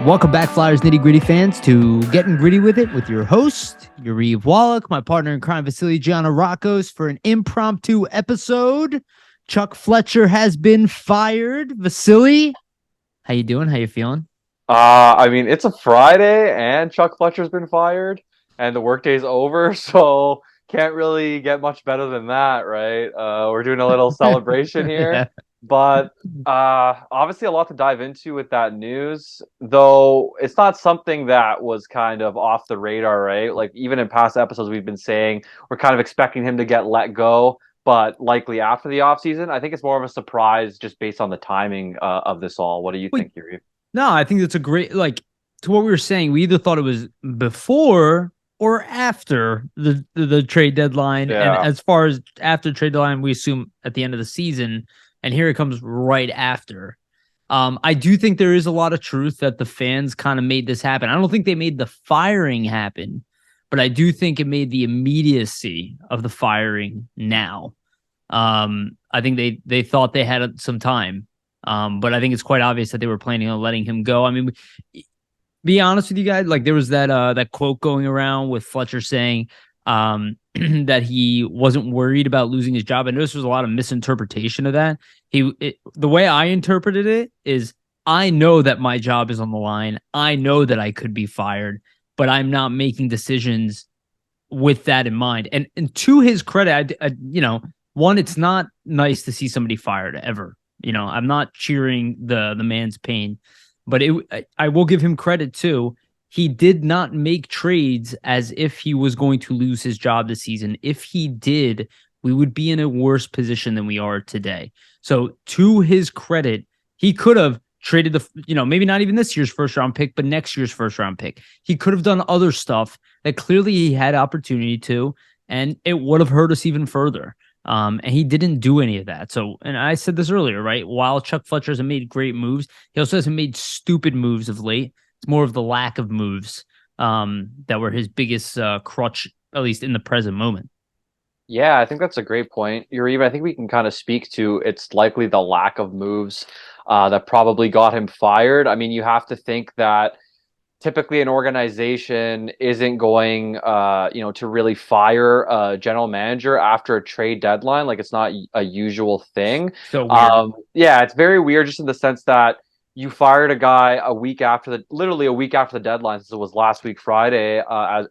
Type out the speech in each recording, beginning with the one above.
Welcome back, Flyers Nitty Gritty fans, to Getting Gritty with It with your host, Yariv, Wolok, my partner in crime, Vasili, Gianarakos, for an impromptu episode. Chuck Fletcher has been fired. Vasili, how you doing? How you feeling? It's a Friday and Chuck Fletcher's been fired and the workday's over, so can't really get much better than that, right? We're doing a little celebration here, Yeah. but obviously a lot to dive into with that news, though it's not something that was kind of off the radar, right? Like even in past episodes we've been saying we're kind of expecting him to get let go, but likely after the offseason. I think it's more of a surprise just based on the timing of this all. What do you Wait, think, Yuri? no, I think that's a great, to what we were saying, we either thought it was before or after the trade deadline. And Yeah. as far as after trade deadline, we assume at the end of the season. And here it comes right after. I do think there is a lot of truth that the fans kind of made this happen. I don't think they made the firing happen, but I do think it made the immediacy of the firing now. I think they thought they had some time, but I think it's quite obvious that they were planning on letting him go. I mean, be honest with you guys, like there was that quote going around with Fletcher saying that he wasn't worried about losing his job. I noticed there was a lot of misinterpretation of that. The way I interpreted it is, I know that my job is on the line. I know that I could be fired, but I'm not making decisions with that in mind. And to his credit, one, it's not nice to see somebody fired ever. I'm not cheering the man's pain, but I will give him credit too. He did not make trades as if he was going to lose his job this season. If he did, we would be in a worse position than we are today. So to his credit, he could have traded maybe not even this year's first round pick, but next year's first round pick. He could have done other stuff that clearly he had opportunity to, and it would have hurt us even further. And he didn't do any of that. So, and I said this earlier, right? While Chuck Fletcher hasn't made great moves, he also hasn't made stupid moves of late. It's more of the lack of moves that were his biggest crutch, at least in the present moment. Yeah, I think that's a great point. Yariv, I think we can kind of speak to it's likely the lack of moves that probably got him fired. I mean, you have to think that typically an organization isn't going, to really fire a general manager after a trade deadline. Like it's not a usual thing. So weird. Yeah, it's very weird just in the sense that you fired a guy literally a week after the deadline, since it was last week Friday,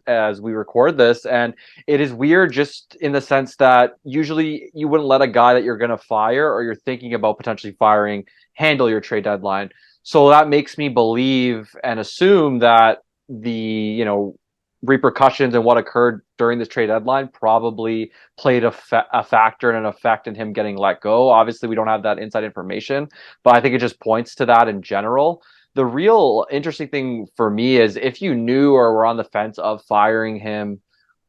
as we record this, and it is weird just in the sense that usually you wouldn't let a guy that you're going to fire or you're thinking about potentially firing handle your trade deadline. So that makes me believe and assume that the repercussions and what occurred during this trade deadline probably played a factor and an effect in him getting let go. Obviously, we don't have that inside information, but I think it just points to that in general. The real interesting thing for me is if you knew or were on the fence of firing him,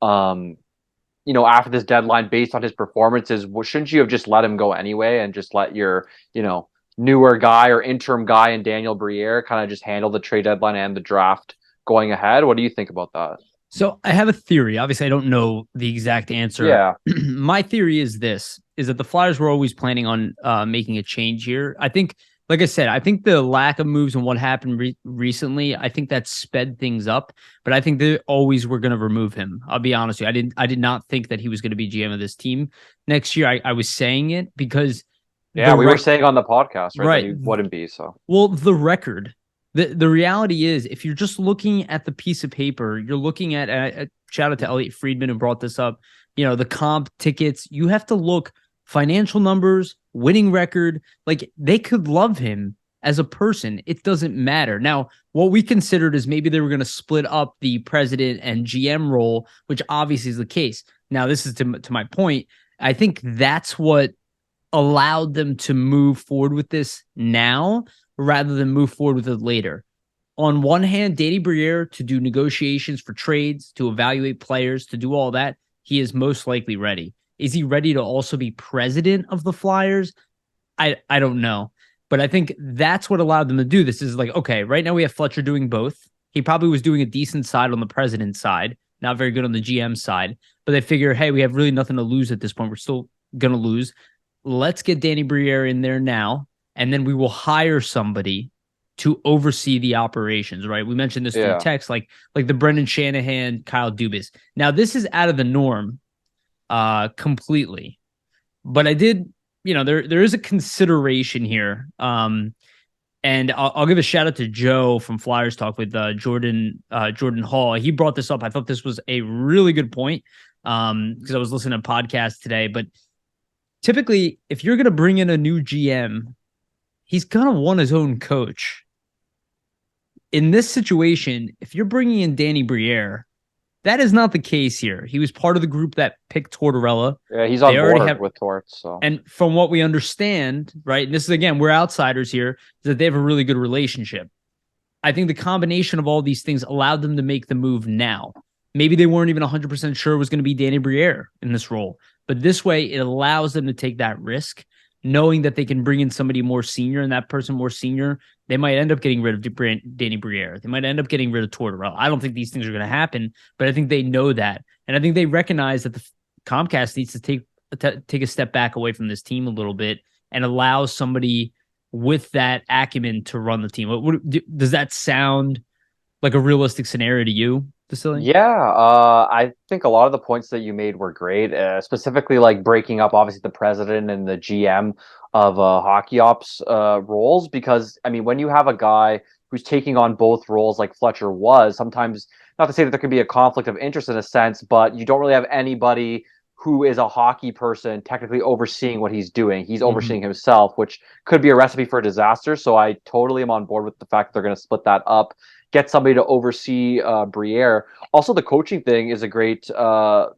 after this deadline based on his performances, shouldn't you have just let him go anyway and just let your, newer guy or interim guy in Daniel Briere kind of just handle the trade deadline and the draft going ahead? What do you think about that? So I have a theory. Obviously, I don't know the exact answer. Yeah. My theory is that the Flyers were always planning on making a change here. I think, like I said, I think the lack of moves and what happened recently, I think that sped things up, but I think they always were going to remove him. I'll be honest with you. I did not think that he was going to be GM of this team next year. I was saying it because we were saying on the podcast, right? Right. That he wouldn't be. So, well, the record, the reality is, if you're just looking at the piece of paper, you're looking at shout out to Elliot Friedman who brought this up, the comp tickets, you have to look financial numbers, winning record, like they could love him as a person. It doesn't matter. Now, what we considered is maybe they were going to split up the president and GM role, which obviously is the case. Now, this is to my point. I think that's what allowed them to move forward with this now rather than move forward with it later. On one hand, Danny Briere to do negotiations for trades, to evaluate players, to do all that, he is most likely ready. Is he ready to also be president of the Flyers? I don't know. But I think that's what allowed them to do this. Is like, okay, right now we have Fletcher doing both. He probably was doing a decent side on the president's side, not very good on the GM side. But they figure, hey, we have really nothing to lose at this point. We're still going to lose. Let's get Danny Briere in there now, and then we will hire somebody to oversee the operations, right? We mentioned this through Yeah. text, like the Brendan Shanahan, Kyle Dubas. Now, this is out of the norm completely. But I did, there is a consideration here. And I'll give a shout out to Joe from Flyers Talk with Jordan Hall. He brought this up. I thought this was a really good point because I was listening to a podcast today. But typically, if you're going to bring in a new GM, he's going to want his own coach. In this situation, if you're bringing in Danny Briere, that is not the case here. He was part of the group that picked Tortorella. Yeah, he's on board with Torts. So, and from what we understand, right, and this is, again, we're outsiders here, is that they have a really good relationship. I think the combination of all these things allowed them to make the move now. Maybe they weren't even 100% sure it was going to be Danny Briere in this role. But this way, it allows them to take that risk, knowing that they can bring in somebody more senior, and that person more senior, they might end up getting rid of Danny Briere. They might end up getting rid of Tortorella. I don't think these things are going to happen, but I think they know that. And I think they recognize that the Comcast needs to take a step back away from this team a little bit and allow somebody with that acumen to run the team. Does that sound like a realistic scenario to you, Vasili? Yeah, I think a lot of the points that you made were great, specifically like breaking up, obviously, the president and the GM of hockey ops roles, because, I mean, when you have a guy who's taking on both roles like Fletcher was, sometimes, not to say that there could be a conflict of interest in a sense, but you don't really have anybody who is a hockey person technically overseeing what he's doing. He's overseeing himself, which could be a recipe for disaster. So I totally am on board with the fact that they're going to split that up, get somebody to oversee Briere. Also, the coaching thing is a great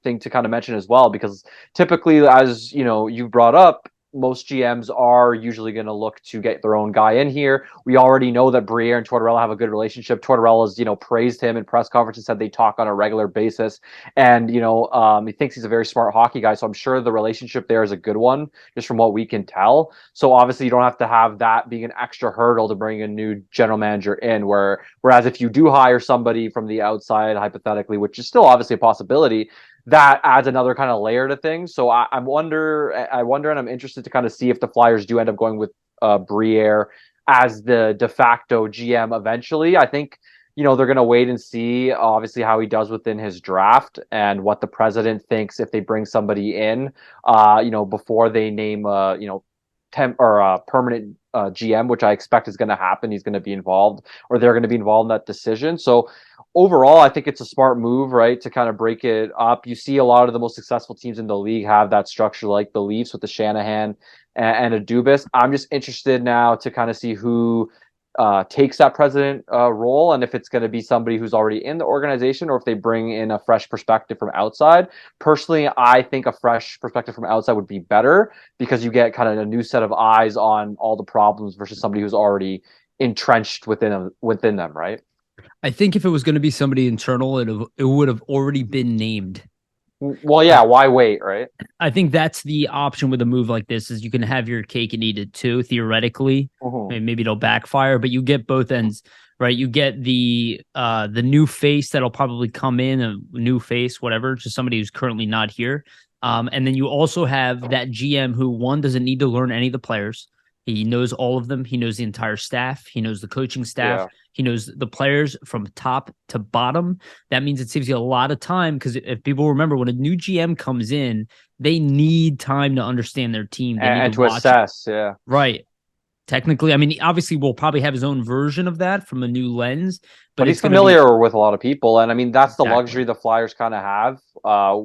thing to kind of mention as well, because typically, as you know, you've brought up, most GMs are usually going to look to get their own guy in here. We already know that Briere and Tortorella have a good relationship. Tortorella's, praised him in press conferences, said they talk on a regular basis. And, he thinks he's a very smart hockey guy. So I'm sure the relationship there is a good one, just from what we can tell. So obviously you don't have to have that being an extra hurdle to bring a new general manager in, whereas if you do hire somebody from the outside, hypothetically, which is still obviously a possibility, that adds another kind of layer to things. So I wonder, and I'm interested to kind of see if the Flyers do end up going with Briere as the de facto GM eventually. I think, they're going to wait and see, obviously, how he does within his draft and what the president thinks if they bring somebody in, before they name, temp or permanent GM, which I expect is going to happen. He's going to be involved, or they're going to be involved in that decision. So overall, I think it's a smart move, right, to kind of break it up. You see a lot of the most successful teams in the league have that structure, like the Leafs with the Shanahan and a Dubas. I'm just interested now to kind of see who takes that president role, and if it's going to be somebody who's already in the organization, or if they bring in a fresh perspective from outside. Personally, I think a fresh perspective from outside would be better, because you get kind of a new set of eyes on all the problems versus somebody who's already entrenched within them, right? I think if it was going to be somebody internal, it would have already been named. Well, yeah, why wait, right? I think that's the option with a move like this, is you can have your cake and eat it too, theoretically. Maybe it'll backfire, but you get both ends, right? You get the new face that'll probably come in, a new face, whatever, just somebody who's currently not here. And then you also have that GM who, one, doesn't need to learn any of the players. He knows all of them. He knows the entire staff. He knows the coaching staff. Yeah. He knows the players from top to bottom. That means it saves you a lot of time, because if people remember, when a new GM comes in, they need time to understand their team. They need to assess. Yeah. Right. Technically, I mean, obviously, we'll probably have his own version of that from a new lens. But he's familiar with a lot of people. And I mean, that's the luxury the Flyers kind of have,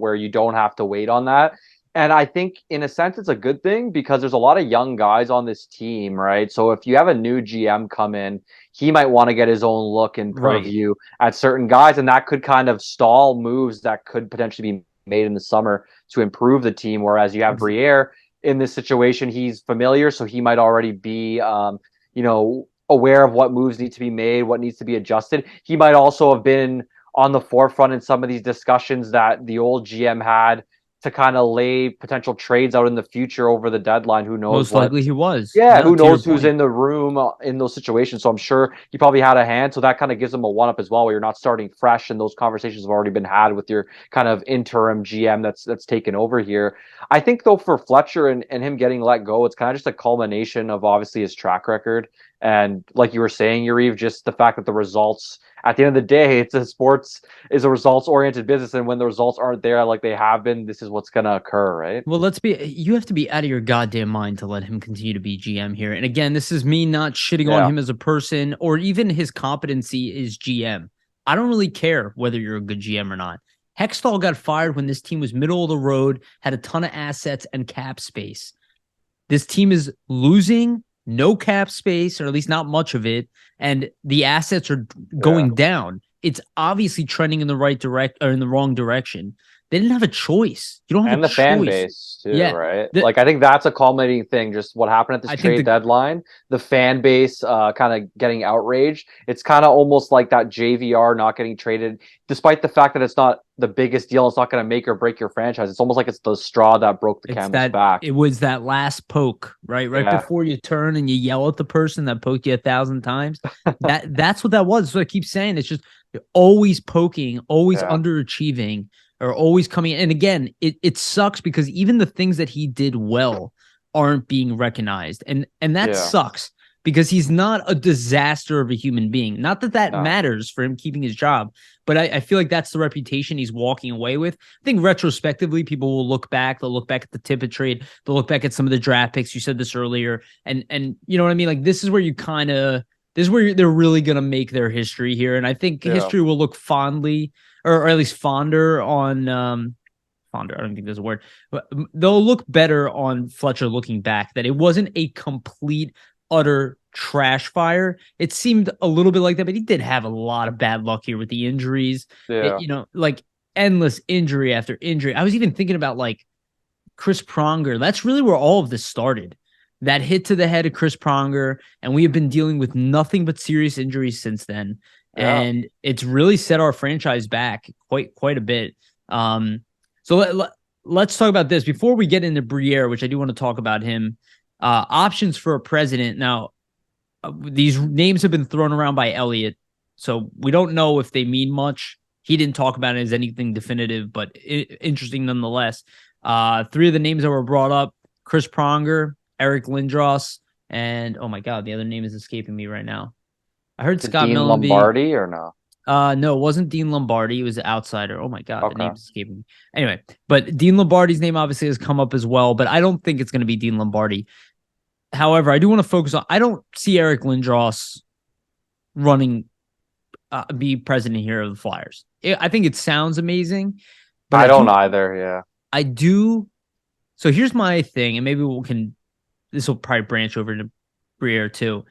where you don't have to wait on that. And I think, in a sense, it's a good thing, because there's a lot of young guys on this team, right? So if you have a new GM come in, he might want to get his own look and purview at certain guys, and that could kind of stall moves that could potentially be made in the summer to improve the team. Whereas you have Briere in this situation, he's familiar, so he might already be, aware of what moves need to be made, what needs to be adjusted. He might also have been on the forefront in some of these discussions that the old GM had, to kind of lay potential trades out in the future over the deadline. Who knows? Most likely he was. Yeah, who knows who's in the room in those situations. So I'm sure he probably had a hand. So that kind of gives him a one-up as well, where you're not starting fresh, and those conversations have already been had with your kind of interim GM that's taken over here. I think, though, for Fletcher and him getting let go, it's kind of just a culmination of, obviously, his track record And like you were saying, Yariv, just the fact that the results at the end of the day, sports is a results oriented business, and when the results aren't there like they have been, this is what's gonna occur, right? Well, you have to be out of your goddamn mind to let him continue to be GM here. And again, this is me not shitting on Yeah. him as a person or even his competency as GM. I don't really care whether you're a good GM or not. Hextall got fired when this team was middle of the road, had a ton of assets and cap space. This team is losing no cap space, or at least not much of it, and the assets are going down. It's obviously trending in the right direct or in the wrong direction. They didn't have a choice. You don't have And a the fan choice. base too, Yeah. right? Like I think that's a culminating thing. Just what happened at this trade deadline, the fan base kind of getting outraged. It's kind of almost like that JVR not getting traded, despite the fact that it's not the biggest deal. It's not going to make or break your franchise. It's almost like it's the straw that broke the camel's back. It was that last poke, right? Right before you turn and you yell at the person that poked you 1,000 times. That's what that was. So I keep saying it's just always poking, always underachieving. Are always coming in. And again, it sucks because even the things that he did well aren't being recognized. And that sucks because he's not a disaster of a human being. Not that matters for him keeping his job, but I feel like that's the reputation he's walking away with. I think retrospectively, people will look back. They'll look back at the Tippett trade. They'll look back at some of the draft picks. You said this earlier. And you know what I mean? Like, this is where they're really going to make their history here. And I think history will look fondly or at least fonder on fonder. I don't think there's a word, but they'll look better on Fletcher looking back, that it wasn't a complete, utter trash fire. It seemed a little bit like that, but he did have a lot of bad luck here with the injuries. Like endless injury after injury. I was even thinking about like Chris Pronger. That's really where all of this started. That hit to the head of Chris Pronger, and we have been dealing with nothing but serious injuries since then. And it's really set our franchise back quite a bit. So let's talk about this before we get into Briere, which I do want to talk about him. Options for a president. Now, these names have been thrown around by Elliot, so we don't know if they mean much. He didn't talk about it as anything definitive, but interesting nonetheless. 3 of the names that were brought up: Chris Pronger, Eric Lindros, and oh my God, the other name is escaping me right now. I heard Scott Dean Millenby. Lombardi or no? No, it wasn't Dean Lombardi. It was an outsider. Oh my God, the name's escaping me. Anyway, but Dean Lombardi's name obviously has come up as well, but I don't think it's going to be Dean Lombardi. However, I do want to focus on, I don't see Eric Lindros running, be president here of the Flyers. I think it sounds amazing, but I don't either. Yeah, I do. So here's my thing, and maybe this will probably branch over to Briere too.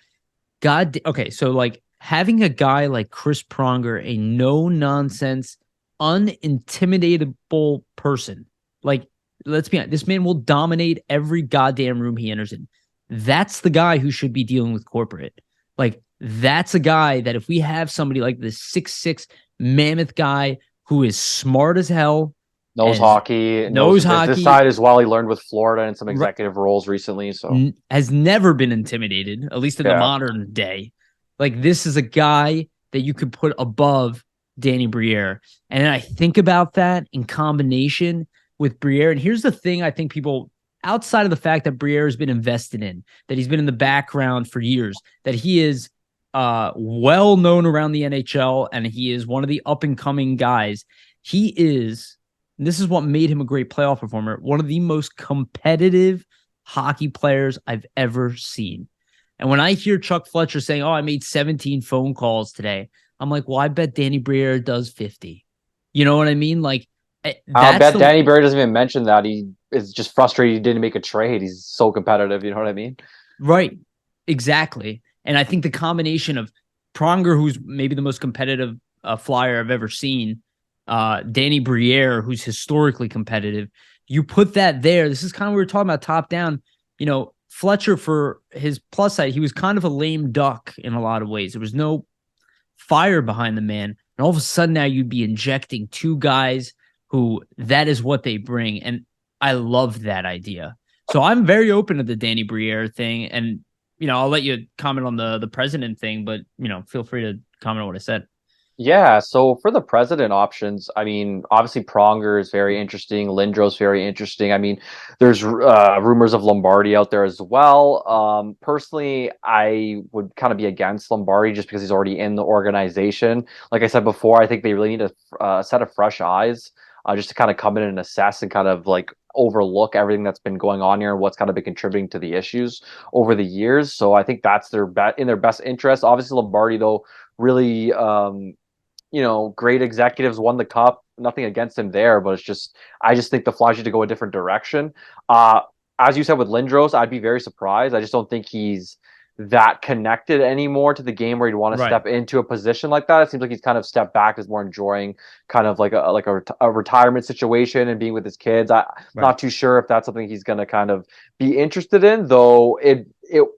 Okay, so like having a guy like Chris Pronger, a no-nonsense, unintimidatable person, like, let's be honest, this man will dominate every goddamn room he enters in. That's the guy who should be dealing with corporate. Like, that's a guy that if we have somebody like this 6'6" mammoth guy who is smart as hell, knows hockey. This side as well. He learned with Florida and some executive roles recently. So has never been intimidated, at least in the modern day. Like, this is a guy that you could put above Danny Briere. And I think about that in combination with Briere. And here's the thing I think people, outside of the fact that Briere has been invested in, that he's been in the background for years, that he is well known around the NHL, and he is one of the up-and-coming guys. He is... This is what made him a great playoff performer. One of the most competitive hockey players I've ever seen. And when I hear Chuck Fletcher saying, "Oh, I made 17 phone calls today," I'm like, well, I bet Danny Briere does 50. You know what I mean? Like, I bet Danny Briere doesn't even mention that. He is just frustrated he didn't make a trade. He's so competitive. You know what I mean? Right. Exactly. And I think the combination of Pronger, who's maybe the most competitive Flyer I've ever seen, Danny Briere, who's historically competitive, you put that there. This is kind of what we were talking about top down. You know, Fletcher, for his plus side, he was kind of a lame duck in a lot of ways. There was no fire behind the man. And all of a sudden now you'd be injecting 2 guys who that is what they bring. And I love that idea. So I'm very open to the Danny Briere thing. And, you know, I'll let you comment on the president thing, but, you know, feel free to comment on what I said. Yeah, so for the president options, I mean, obviously Pronger is very interesting. Lindros very interesting. I mean, there's rumors of Lombardi out there as well. Personally, I would kind of be against Lombardi just because he's already in the organization. Like I said before, I think they really need a set of fresh eyes, just to kind of come in and assess and kind of like overlook everything that's been going on here and what's kind of been contributing to the issues over the years. So I think that's their in their best interest. Obviously, Lombardi though really great executives won the cup. Nothing against him there, but it's just I just think the Flyers need to go a different direction. Uh, as you said with Lindros, I'd be very surprised. I just don't think he's that connected anymore to the game where he'd want to Right. step into a position like that. It seems like he's kind of stepped back, is more enjoying kind of like a retirement situation and being with his kids. I'm Right. not too sure if that's something he's going to kind of be interested in, though.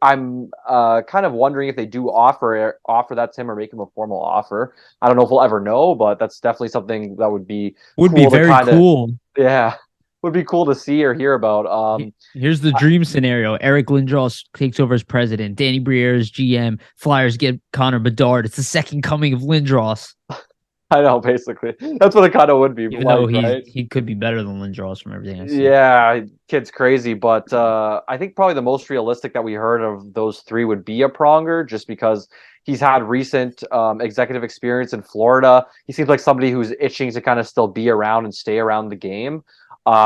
I'm kind of wondering if they do offer that to him or make him a formal offer. I don't know if we'll ever know, but that's definitely something that would be Would be cool to very kind of, cool. yeah, would be cool to see or hear about. Here's the dream scenario. Eric Lindros takes over as president. Danny Briere is GM. Flyers get Connor Bedard. It's the second coming of Lindros. I know, basically, that's what it kind of would be Even though like, right? he could be better than Lindros from everything I see. Yeah, kid's crazy, but I think probably the most realistic that we heard of those three would be a Pronger, just because he's had recent executive experience in Florida. He seems like somebody who's itching to kind of still be around and stay around the game.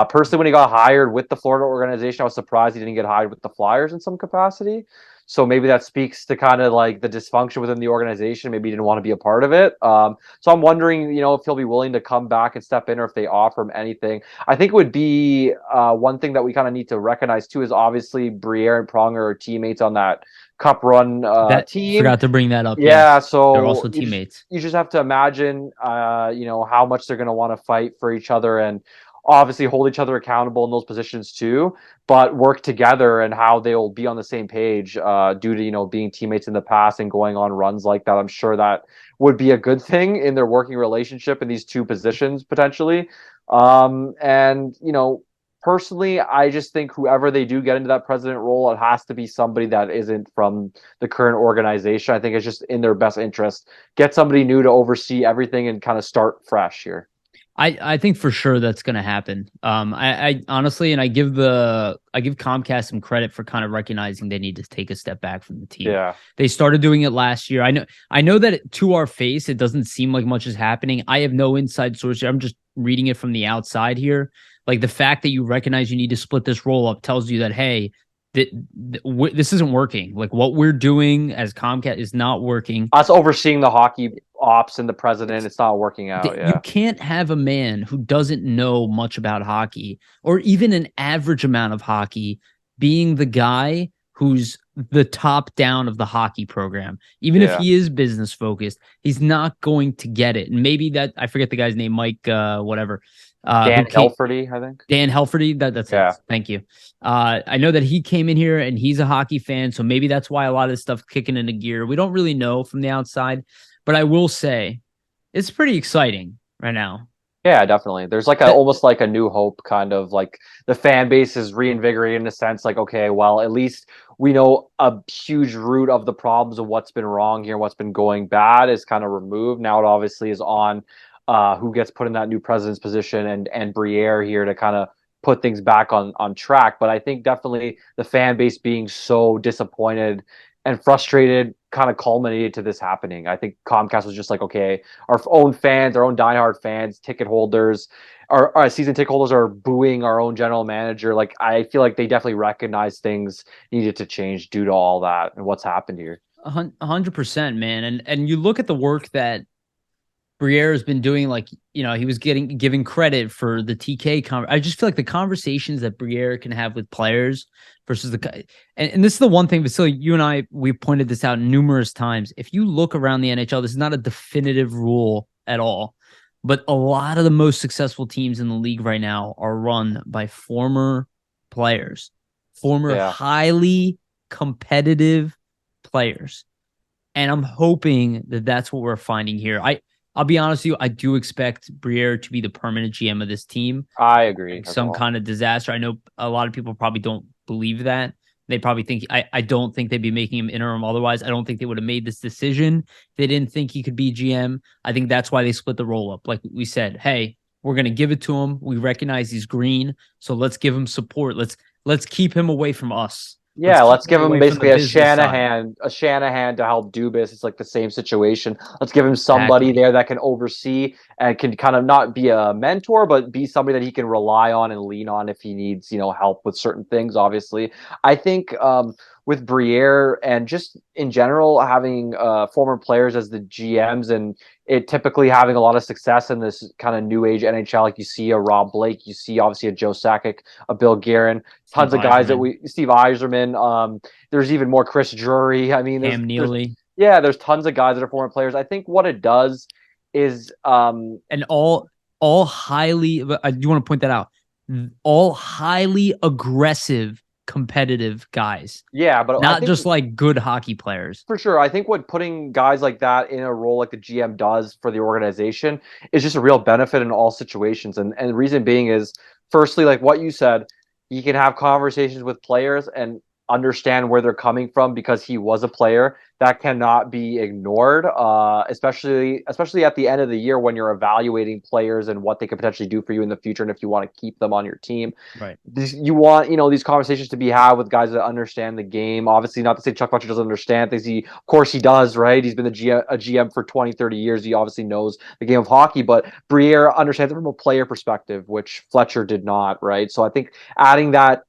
Personally, when he got hired with the Florida organization, I was surprised he didn't get hired with the Flyers in some capacity. So maybe that speaks to kind of like the dysfunction within the organization. Maybe he didn't want to be a part of it. So I'm wondering, if he'll be willing to come back and step in, or if they offer him anything. I think it would be one thing that we kind of need to recognize too is obviously Briere and Pronger are teammates on that Cup run That team. forgot to bring that up. Yeah, Yes, they're so also teammates. you just have to imagine, how much they're going to want to fight for each other and obviously hold each other accountable in those positions too, but work together and how they'll be on the same page due to, being teammates in the past and going on runs like that. I'm sure that would be a good thing in their working relationship in these two positions potentially. And, personally, I just think whoever they do get into that president role, it has to be somebody that isn't from the current organization. I think it's just in their best interest. Get somebody new to oversee everything and kind of start fresh here. I think for sure that's going to happen. I honestly, and I give Comcast some credit for kind of recognizing they need to take a step back from the team. Yeah. They started doing it last year. I know that to our face, it doesn't seem like much is happening. I have no inside source here. I'm just reading it from the outside here. Like the fact that you recognize you need to split this roll up tells you that, hey, this isn't working. Like what we're doing as Comcast is not working. Us overseeing the hockey ops and the president, it's not working out. You Yeah. can't have a man who doesn't know much about hockey or even an average amount of hockey being the guy who's the top down of the hockey program. Even if Yeah. he is business focused, he's not going to get it. And maybe that I forget the guy's name, Mike, whatever. Dan Who came Helferty, I think. Dan Helferty. That's Yeah. it. Thank you. I know that he came in here and he's a hockey fan, so maybe that's why a lot of this stuff kicking into gear. We don't really know from the outside, but I will say it's pretty exciting right now. Yeah, definitely. There's like almost like a new hope, kind of like the fan base is reinvigorated in a sense. Like, okay, well, at least we know a huge root of the problems of what's been wrong here, what's been going bad is kind of removed. Now it obviously is on who gets put in that new president's position and Briere here to kind of put things back on track. But I think definitely the fan base being so disappointed and frustrated kind of culminated to this happening. I think Comcast was just like, okay, our own fans, our own diehard fans, ticket holders, our season ticket holders are booing our own general manager. Like, I feel like they definitely recognized things needed to change due to all that and what's happened here. 100%, man. And you look at the work that Briere has been doing, like, he was giving credit for the TK. I just feel like the conversations that Briere can have with players versus and this is the one thing, Vasili, you and I, we pointed this out numerous times. If you look around the NHL, this is not a definitive rule at all, but a lot of the most successful teams in the league right now are run by former players, former Yeah. highly competitive players. And I'm hoping that that's what we're finding here. I'll be honest with you, I do expect Briere to be the permanent GM of this team. I agree. Some kind of disaster. I know a lot of people probably don't believe that, They probably think I don't think they'd be making him interim otherwise. I don't think they would have made this decision. They didn't think he could be GM. I think that's why they split the role up. Like we said, hey, we're gonna give it to him. We recognize he's green, so let's give him support. Let's keep him away from us. Yeah, let's give him away from basically the a business side. Shanahan to help Dubas. It's like the same situation. Let's give him somebody Exactly. there that can oversee and can kind of not be a mentor, but be somebody that he can rely on and lean on if he needs, help with certain things. Obviously, I think with Briere and just in general having former players as the GMs and it typically having a lot of success in this kind of new age NHL, like you see a Rob Blake, you see obviously a Joe Sakic, a Bill Guerin, tons of guys Steve Yzerman. There's even more Chris Drury. I mean, Cam Neely. there's tons of guys that are former players. I think what it does is and all highly. I do want to point that out. All highly aggressive, competitive guys. Yeah, but not just like good hockey players. For sure. I think what putting guys like that in a role like the GM does for the organization is just a real benefit in all situations. And the reason being is, firstly, like what you said, you can have conversations with players and understand where they're coming from because he was a player. That cannot be ignored, especially at the end of the year when you're evaluating players and what they could potentially do for you in the future and if you want to keep them on your team. Right. You want, these conversations to be had with guys that understand the game. Obviously, not to say Chuck Fletcher doesn't understand things. Of course he does, right? He's been a GM for 20, 30 years. He obviously knows the game of hockey, but Briere understands it from a player perspective, which Fletcher did not, right? So I think adding that,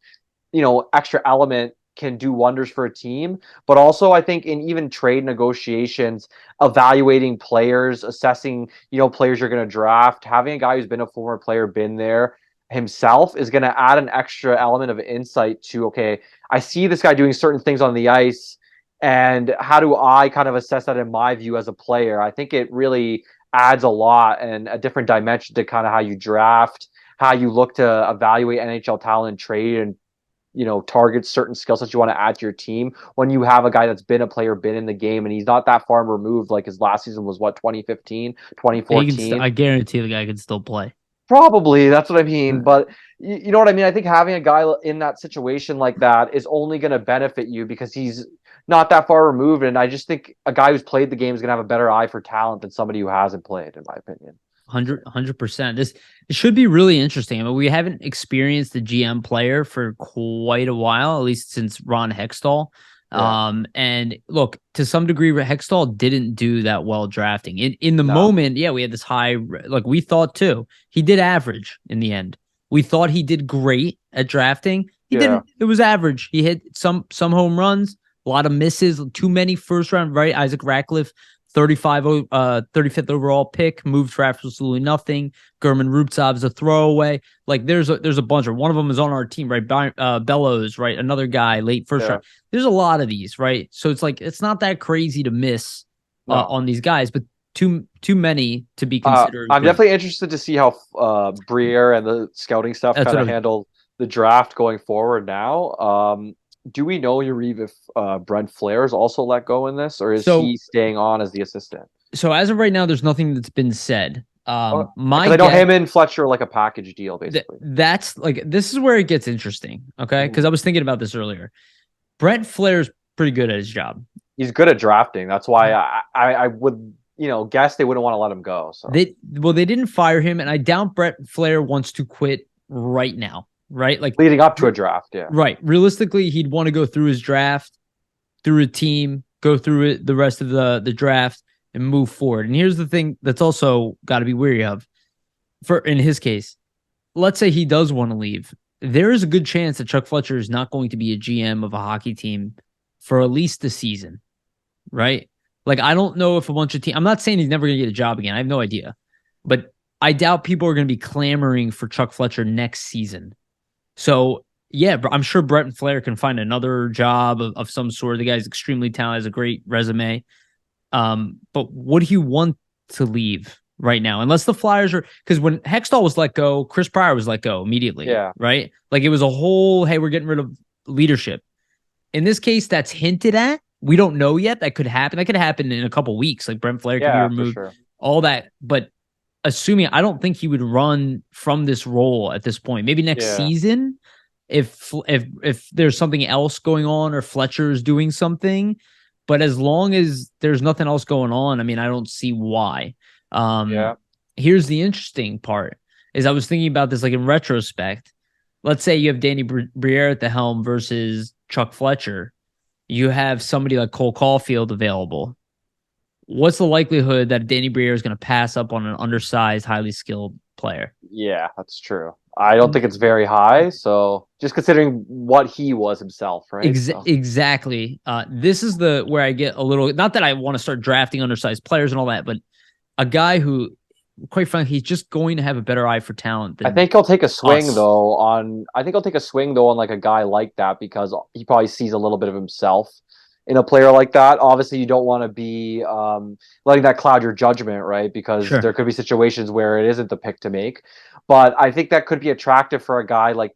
extra element can do wonders for a team, but also I think in even trade negotiations, evaluating players, assessing, players you're going to draft, having a guy who's been a former player, been there himself is going to add an extra element of insight to, okay, I see this guy doing certain things on the ice and how do I kind of assess that in my view as a player? I think it really adds a lot and a different dimension to kind of how you draft, how you look to evaluate NHL talent and trade and target certain skill sets you want to add to your team when you have a guy that's been a player, been in the game, and he's not that far removed. Like his last season was 2015, 2014. I guarantee the guy can still play. Probably, that's what I mean. But you know what I mean? I think having a guy in that situation like that is only going to benefit you because he's not that far removed. And I just think a guy who's played the game is going to have a better eye for talent than somebody who hasn't played, in my opinion. 100%. This should be really interesting. I mean, we haven't experienced the GM player for quite a while, at least since Ron Hextall. Yeah. And look, to some degree, Hextall didn't do that well drafting. In the moment, yeah, we had this high, like we thought too. He did average in the end. We thought he did great at drafting. He didn't. It was average. He hit some home runs, a lot of misses, too many first round, right? Isaac Ratcliffe, 35th overall pick, moved for absolutely nothing. German Rubtsov's a throwaway. Like there's a bunch of, one of them is on our team, right? Bellows, right? Another guy, late first round. There's a lot of these, right? So it's like, it's not that crazy to miss on these guys, but too many to be considered. I'm definitely interested to see how Briere and the scouting stuff kind of handle the draft going forward now. Do we know, Yariv, if Brent Flair is also let go in this, or is he staying on as the assistant? So as of right now, there's nothing that's been said. I know him and Fletcher are like a package deal, basically. That's like, this is where it gets interesting, okay? Because I was thinking about this earlier. Brent Flair's pretty good at his job. He's good at drafting. That's why I would, guess they wouldn't want to let him go. So they didn't fire him, and I doubt Brent Flair wants to quit right now. Right? Like leading up to a draft, yeah. Right. Realistically, he'd want to go through his draft, through a team, go through it, the rest of the draft, and move forward. And here's the thing that's also got to be wary of. In his case, let's say he does want to leave. There is a good chance that Chuck Fletcher is not going to be a GM of a hockey team for at least the season. Right? Like, I don't know if a bunch of teams, I'm not saying he's never going to get a job again. I have no idea. But I doubt people are going to be clamoring for Chuck Fletcher next season. So, yeah, I'm sure Brent Flair can find another job of some sort. The guy's extremely talented, has a great resume. But would he want to leave right now? Unless the Flyers are... Because when Hextall was let go, Chris Briere was let go immediately. Yeah. Right? Like, it was a whole, hey, we're getting rid of leadership. In this case, that's hinted at. We don't know yet. That could happen. That could happen in a couple weeks. Like, Brent Flair could be removed. For sure. All that. But... assuming, I don't think he would run from this role at this point. Maybe next season, if there's something else going on or Fletcher is doing something. But as long as there's nothing else going on, I mean, I don't see why. Yeah. Here's the interesting part is I was thinking about this like in retrospect. Let's say you have Danny Briere at the helm versus Chuck Fletcher. You have somebody like Cole Caulfield available. What's the likelihood that Danny Briere is going to pass up on an undersized, highly skilled player? Yeah, that's true. I don't think it's very high. So just considering what he was himself, right? So. Exactly. This is the where I get a little, not that I want to start drafting undersized players and all that, but a guy who, quite frankly, he's just going to have a better eye for talent than I think he'll take a swing us. though on. I think he'll take a swing though on like a guy like that because he probably sees a little bit of himself in a player like that. Obviously, you don't want to be letting that cloud your judgment, right? Because Sure. there could be situations where it isn't the pick to make. But I think that could be attractive for a guy like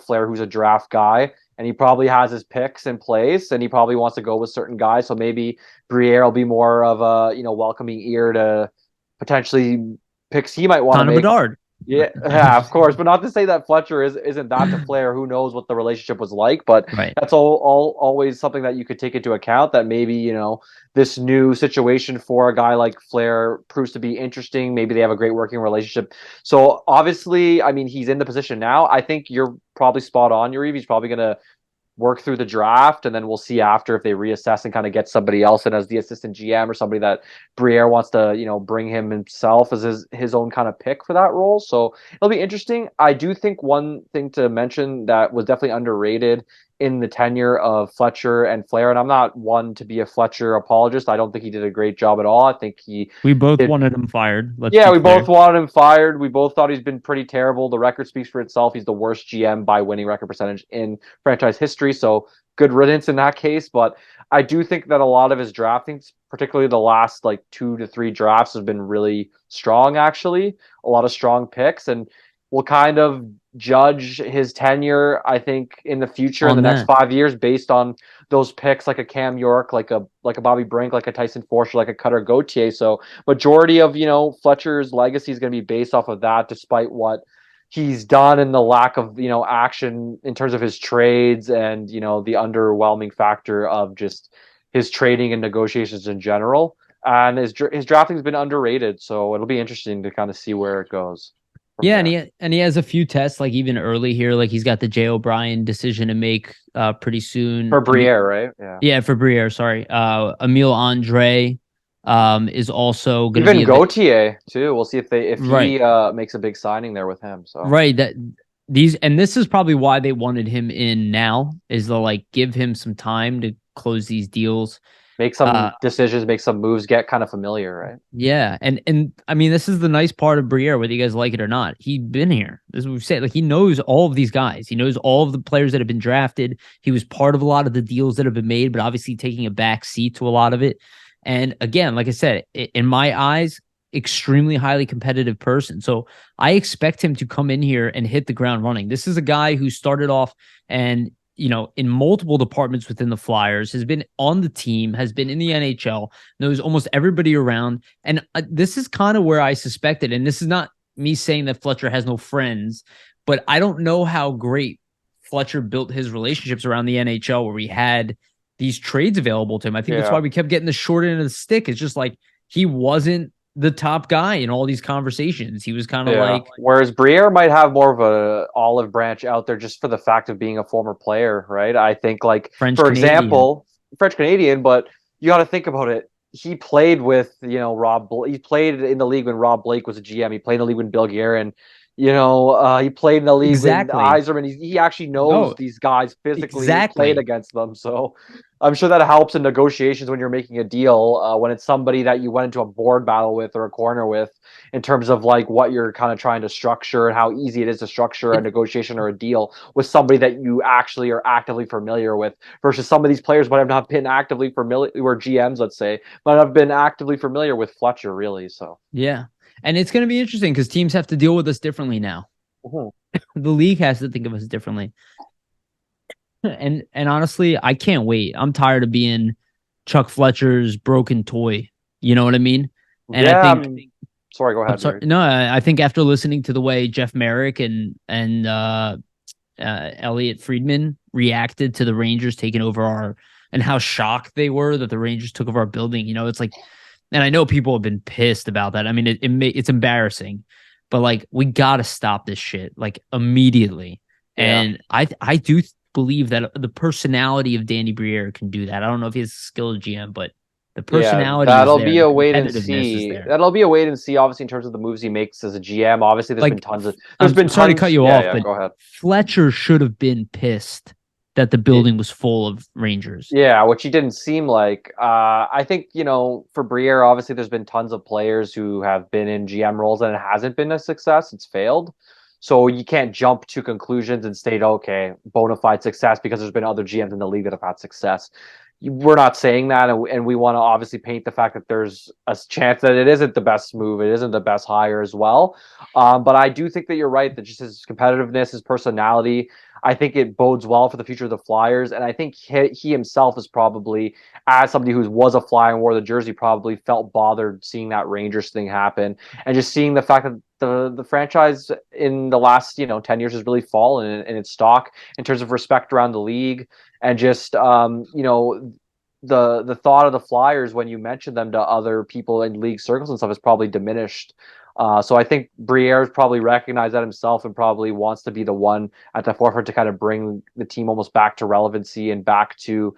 Flair, who's a draft guy, and he probably has his picks in place, and he probably wants to go with certain guys. So maybe Briere will be more of a welcoming ear to potentially picks he might want to Connor make. Bedard. Yeah, of course, but not to say that Fletcher isn't that to Flair. Who knows what the relationship was like? But Right. that's all always something that you could take into account. That maybe this new situation for a guy like Flair proves to be interesting. Maybe they have a great working relationship. So obviously, I mean, he's in the position now. I think you're probably spot on, Yariv. He's probably gonna work through the draft, and then we'll see after if they reassess and kind of get somebody else in as the assistant GM or somebody that Briere wants to, bring him himself as his own kind of pick for that role. So it'll be interesting. I do think one thing to mention that was definitely underrated in the tenure of Fletcher and Flair, and I'm not one to be a Fletcher apologist. I don't think he did a great job at all. I think We both did wanted him fired. yeah, we both wanted him fired. We both thought he's been pretty terrible. The record speaks for itself. He's the worst GM by winning record percentage in franchise history. So good riddance in that case. But I do think that a lot of his drafting, particularly the last like 2 to 3 drafts, has been really strong, actually. A lot of strong picks. And we'll kind of judge his tenure, I think, in the future, in the next 5 years, based on those picks, like a Cam York, like a Bobby Brink, like a Tyson Foerster, like a Cutter Gauthier. So majority of Fletcher's legacy is going to be based off of that, despite what he's done and the lack of action in terms of his trades and the underwhelming factor of just his trading and negotiations in general. And his drafting has been underrated, so it'll be interesting to kind of see where it goes. Yeah, and he has a few tests, like even early here, like he's got the Jay O'Brien decision to make pretty soon. For Briere, right? Yeah, for Briere, sorry. Emile Andre is also going to be even Gauthier too. We'll see if right. he makes a big signing there with him. So right, this is probably why they wanted him in now, is to like give him some time to close these deals. Make some decisions, make some moves, get kind of familiar, right? Yeah, and I mean, this is the nice part of Briere, whether you guys like it or not. He's been here. This is what we've said. Like, he knows all of these guys. He knows all of the players that have been drafted. He was part of a lot of the deals that have been made, but obviously taking a back seat to a lot of it. And again, like I said, in my eyes, extremely highly competitive person. So I expect him to come in here and hit the ground running. This is a guy who started off and in multiple departments within the Flyers, has been on the team, has been in the NHL, knows almost everybody around. And this is kind of where I suspected, and this is not me saying that Fletcher has no friends, but I don't know how great Fletcher built his relationships around the NHL where he had these trades available to him. I think that's why we kept getting the short end of the stick. It's just like he wasn't the top guy in all these conversations. He was kind of like, whereas Briere might have more of a olive branch out there just for the fact of being a former player, right? I think, like, for example, French Canadian, but you got to think about it. He played with he played in the league when Rob Blake was a GM. He played in the league when Bill Guerin. He played in the league with Yzerman. He actually knows these guys physically. Played against them, so I'm sure that helps in negotiations when you're making a deal. When it's somebody that you went into a board battle with or a corner with, in terms of like what you're kind of trying to structure and how easy it is to structure a negotiation or a deal with somebody that you actually are actively familiar with, versus some of these players might have not been actively familiar, or GMs, let's say, might have been actively familiar with Fletcher, really. So yeah. And it's going to be interesting because teams have to deal with us differently now. The league has to think of us differently. And honestly, I can't wait. I'm tired of being Chuck Fletcher's broken toy. You know what I mean? And I think sorry, go ahead. No, I think after listening to the way Jeff Merrick and Elliot Friedman reacted to the Rangers taking over and how shocked they were that the Rangers took over our building. It's like, and I know people have been pissed about that. I mean, it's embarrassing, but like, we got to stop this shit like immediately. Yeah. And I do believe that the personality of Danny Briere can do that. I don't know if he has a skilled GM, but the personality that'll is there. be a wait and Competitiveness see. is there. That'll be a wait and see. Obviously, in terms of the moves he makes as a GM, obviously there's been tons of. Sorry to cut you off, but go ahead. Fletcher should have been pissed that the building was full of Rangers. Yeah, which he didn't seem like. I think, for Briere, obviously there's been tons of players who have been in GM roles and it hasn't been a success. It's failed. So you can't jump to conclusions and state, okay, bona fide success because there's been other GMs in the league that have had success. We're not saying that, and we want to obviously paint the fact that there's a chance that it isn't the best move, it isn't the best hire as well. But I do think that you're right, that just his competitiveness, his personality, I think it bodes well for the future of the Flyers. And I think he himself is probably, as somebody who was a Flyer and wore the jersey, probably felt bothered seeing that Rangers thing happen, and just seeing the fact that the franchise in the last 10 years has really fallen in its stock in terms of respect around the league, and just the thought of the Flyers when you mention them to other people in league circles and stuff is probably diminished. So I think Briere probably recognized that himself and probably wants to be the one at the forefront to kind of bring the team almost back to relevancy and back to,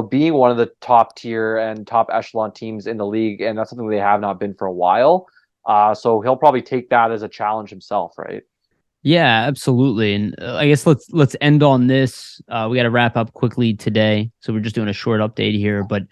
being one of the top tier and top echelon teams in the league. And that's something they have not been for a while. So he'll probably take that as a challenge himself, right? Yeah, absolutely. And I guess let's end on this. We got to wrap up quickly today, so we're just doing a short update here. But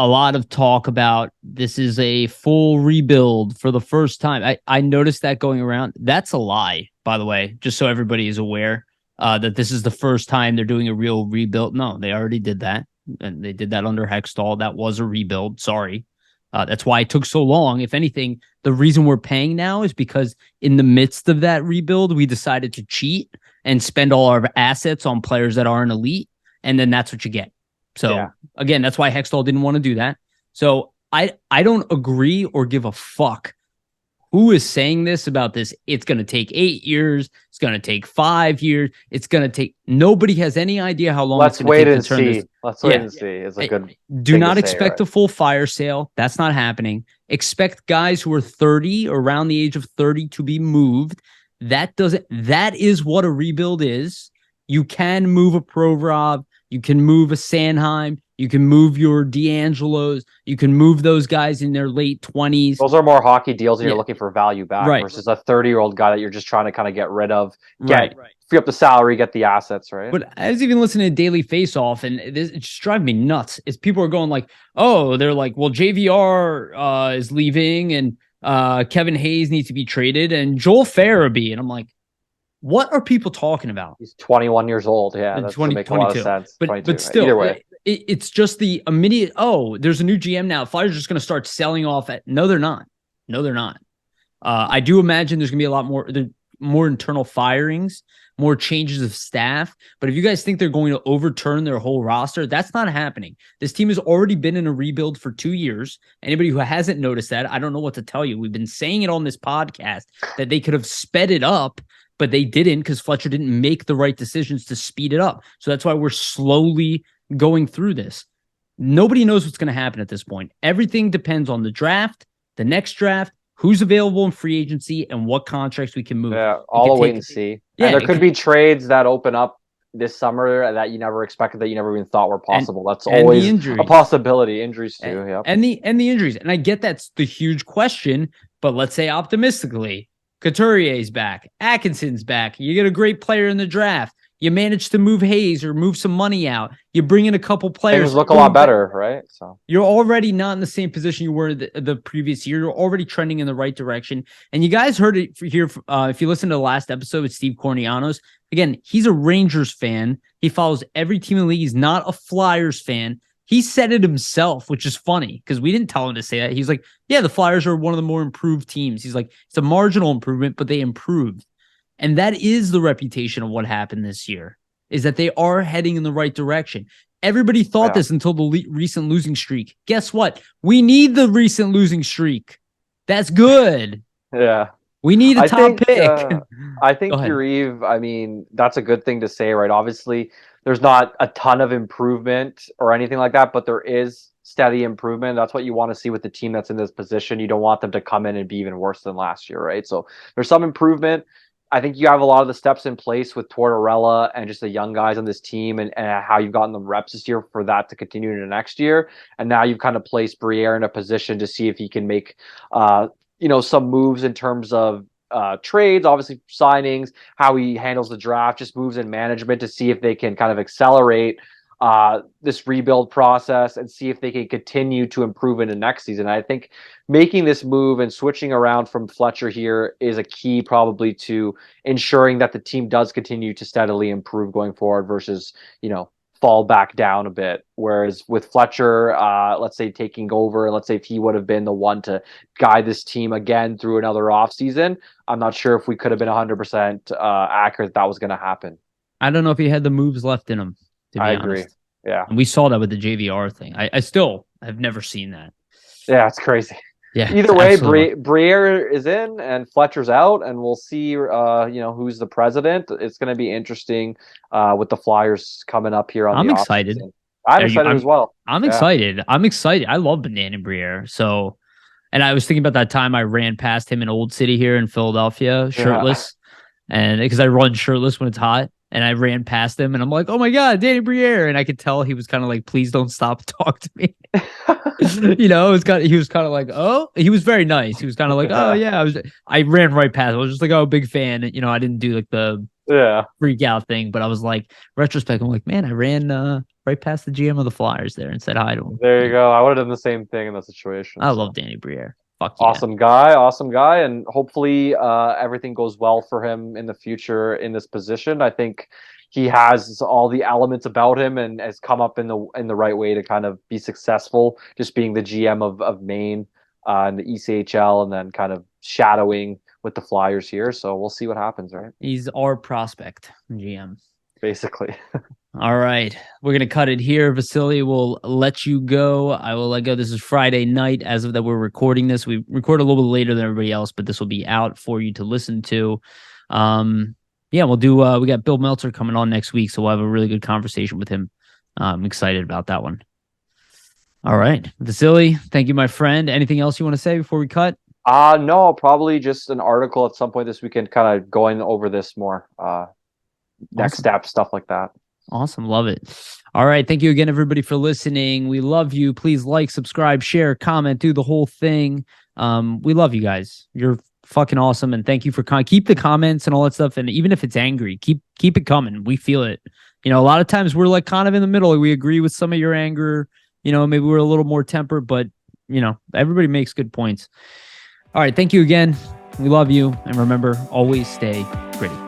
a lot of talk about this is a full rebuild for the first time. I noticed that going around. That's a lie, by the way, just so everybody is aware that this is the first time they're doing a real rebuild. No, they already did that, and they did that under Hextall. That was a rebuild. Sorry. That's why it took so long. If anything, the reason we're paying now is because in the midst of that rebuild, we decided to cheat and spend all our assets on players that aren't elite, and then that's what you get. So again, that's why Hextall didn't want to do that. So I don't agree or give a fuck who is saying this about this. It's going to take 8 years. It's going to take 5 years. It's going to take. Nobody has any idea how long it's going to take to turn this. Let's wait and see. It's a good. Do not expect a full fire sale. That's not happening. Expect guys who are 30 or around the age of 30 to be moved. That is what a rebuild is. You can move a Provorov. You can move a Sanheim. You can move your D'Angelos. You can move those guys in their late 20s. Those are more hockey deals, and you're looking for value back versus a 30-year-old guy that you're just trying to kind of get rid of, free up the salary, get the assets, right? But I was even listening to Daily Face-Off, and it just drives me nuts. Is people are going like, oh, they're like, well, JVR is leaving, and Kevin Hayes needs to be traded, and Joel Farabee. And I'm like, what are people talking about? He's 21 years old. Yeah, that doesn't make a lot of sense. But still, either way. It's just the immediate, there's a new GM now. Flyers are just going to start selling off at. No, they're not. I do imagine there's going to be a lot more internal firings, more changes of staff. But if you guys think they're going to overturn their whole roster, that's not happening. This team has already been in a rebuild for 2 years. Anybody who hasn't noticed that, I don't know what to tell you. We've been saying it on this podcast that they could have sped it up, but they didn't because Fletcher didn't make the right decisions to speed it up. So that's why we're slowly going through this. Nobody knows what's going to happen at this point. Everything depends on the draft, the next draft, who's available in free agency, and what contracts we can move. Yeah, all a wait and see. Yeah, and there could be trades that open up this summer that you never expected, that you never even thought were possible. That's always a possibility. Injuries too. And the injuries. And I get that's the huge question, but let's say optimistically, Couturier's back, Atkinson's back. You get a great player in the draft. You manage to move Hayes or move some money out. You bring in a couple players. Things look a lot better, right? So you're already not in the same position you were the previous year. You're already trending in the right direction. And you guys heard it here. If you listen to the last episode with Steve Cornianos, again, he's a Rangers fan. He follows every team in the league. He's not a Flyers fan. He said it himself, which is funny because we didn't tell him to say that. He's like, yeah, the Flyers are one of the more improved teams. He's like, it's a marginal improvement, but they improved. And that is the reputation of what happened this year, is that they are heading in the right direction. Everybody thought this until the recent losing streak. Guess what? We need the recent losing streak. That's good. Yeah. We need a I top think pick. I Go think ahead. Yariv, I mean, that's a good thing to say, right? Obviously, there's not a ton of improvement or anything like that, but there is steady improvement. That's what you want to see with the team that's in this position. You don't want them to come in and be even worse than last year, right? So there's some improvement. I think you have a lot of the steps in place with Tortorella and just the young guys on this team, and how you've gotten them reps this year for that to continue into next year. And now you've kind of placed Briere in a position to see if he can make some moves in terms of trades, obviously signings, how he handles the draft, just moves in management to see if they can kind of accelerate this rebuild process and see if they can continue to improve into next season. I think making this move and switching around from Fletcher here is a key probably to ensuring that the team does continue to steadily improve going forward versus, fall back down a bit. Whereas with Fletcher, let's say taking over, let's say if he would have been the one to guide this team again through another offseason, I'm not sure if we could have been 100% accurate that was going to happen. I don't know if he had the moves left in him, to I be agree. honest. Yeah. And we saw that with the JVR thing. I still have never seen that. Yeah, it's crazy. Yeah, Either it's way, absolutely. Briere is in and Fletcher's out, and we'll see. Who's the president. It's going to be interesting with the Flyers coming up here on the I'm excited. offseason. I'm Are you? excited as well. I'm Yeah, excited. I'm excited. I love Banana Briere. So, and I was thinking about that time I ran past him in Old City here in Philadelphia, yeah, shirtless, and because I run shirtless when it's hot, and I ran past him, and I'm like, oh my god, Danny Briere, and I could tell he was kind of like, please don't stop and talk to me. He was kind of like, oh, he was very nice. He was kind of like, oh yeah, yeah, I ran right past. I was just like, oh, big fan. I didn't do like the yeah. freak out thing, but I was like, retrospect, I'm like, man, I ran right past the GM of the Flyers there and said hi to him. There you go. I would have done the same thing in that situation. I love So Danny Briere. Fuck yeah. awesome guy, and hopefully everything goes well for him in the future in this position. I think he has all the elements about him and has come up in the right way to kind of be successful, just being the GM of Maine in the ECHL and then kind of shadowing with the Flyers here. So we'll see what happens, right? He's our prospect, GM. Basically. All right. We're going to cut it here. Vasili will let you go. I will let go. This is Friday night as of that we're recording this. We record a little bit later than everybody else, but this will be out for you to listen to. We'll do, we got Bill Meltzer coming on next week, so we'll have a really good conversation with him. I'm excited about that one. All right. Vasili, thank you, my friend. Anything else you want to say before we cut? No, probably just an article at some point this weekend, kind of going over this more, next Awesome. step, stuff like that. Awesome. Love it. All right. Thank you again, everybody, for listening. We love you. Please like, subscribe, share, comment, do the whole thing. We love you guys. You're fucking awesome. And thank you for keep the comments and all that stuff. And even if it's angry, keep it coming. We feel it. A lot of times we're like kind of in the middle. We agree with some of your anger. Maybe we're a little more tempered, but everybody makes good points. All right. Thank you again. We love you. And remember, always stay gritty.